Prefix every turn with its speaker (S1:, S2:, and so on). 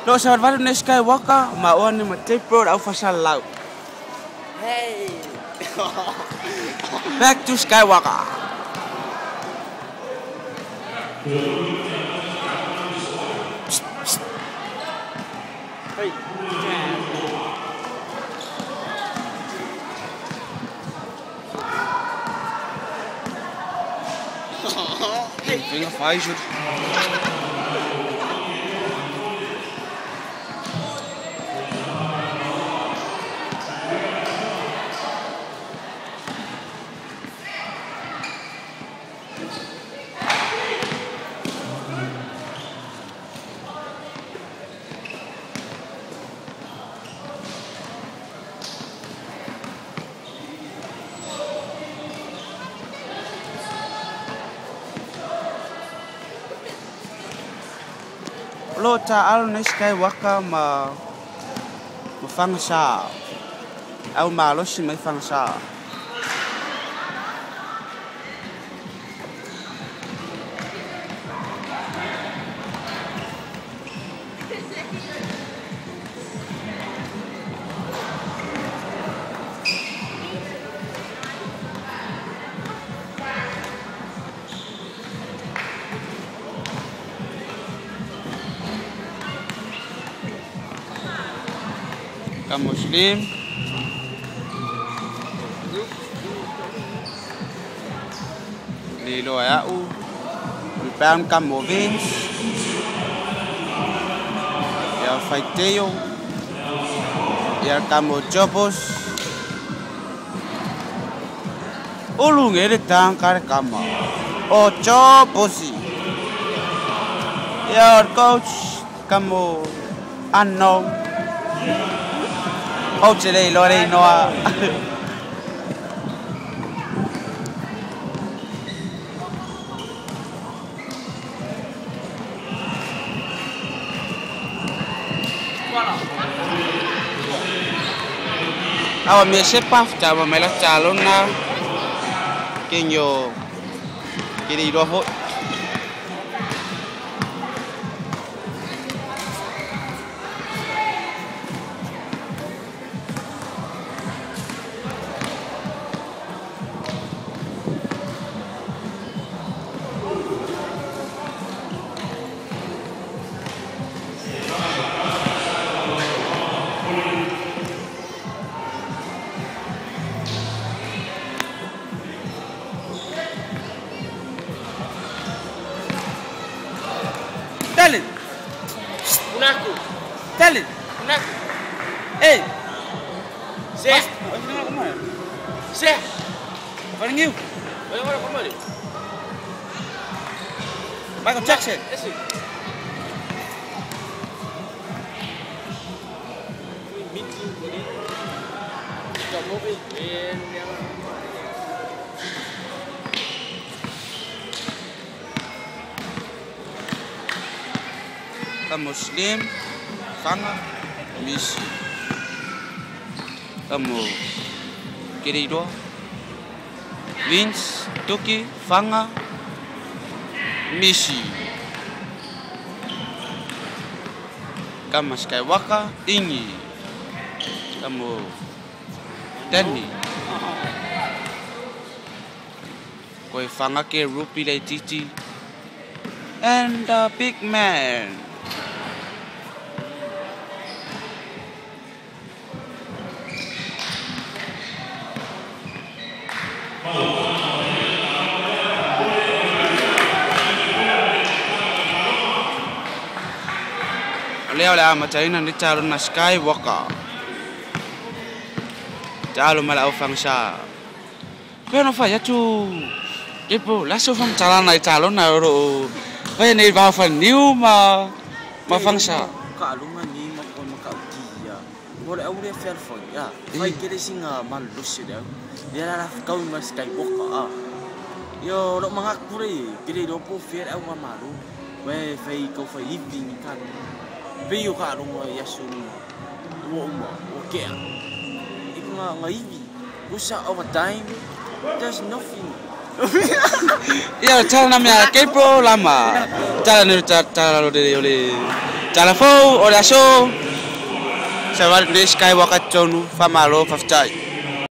S1: Lo sa vale ne Skywalker ma one ma tape bro au fasal lau.
S2: Hey.
S1: Back to Skywalker.
S2: Hey.
S1: Finger fire shoot. Lo ta al ne Skywalker ma fang sa au ma lo si mai fang sa kaum muslim di lo ya u pam kamu Vince ya faiteo ya kamu Jobos ulung ere tangkar kama o Jobosi ya coach kamu unknown. Oh, chile, Lore, Noah. Awa me sepa chama me la chalona kenyo kiri roho Talent.
S2: Unaku.
S1: Talent.
S2: Unaku.
S1: Hey.
S2: Seh. Seh.
S1: Apa ni?
S2: Mana kemana?
S1: Michael Jackson.
S2: Esi. Meeting ni. Kamu yang
S1: kaum muslim fanga misi kamu querido Vince Tuki fanga misi kamu Skywalker tinggi kamu Danny koi fanga ke rupi lai titi and the big man. Leo la macam ni calon na Skywalker. Calon malah ufang sa. Pero fa ya tu. Ipo, lasso fang calon na calon na ro. Kaya ni ba fa new ma fang sa.
S2: kalungan ni makon makauti ya. Mora aure fair for ya. Fai kere singa malus ya. Dia lah kau mas Skywalker. Yo ro mangak pure, kere ro po fair au malu. We fai kau fai evening kan. Veio cara ya sunu. Uma, okay. Iku nga ibi. Usa overtime. There's nothing.
S1: Ya, cara namanya K-Pro lama. Cara ni cara lo dari oleh Telefon, olha só. Saya balik di Skywalker Chonu, famalo, fafcai.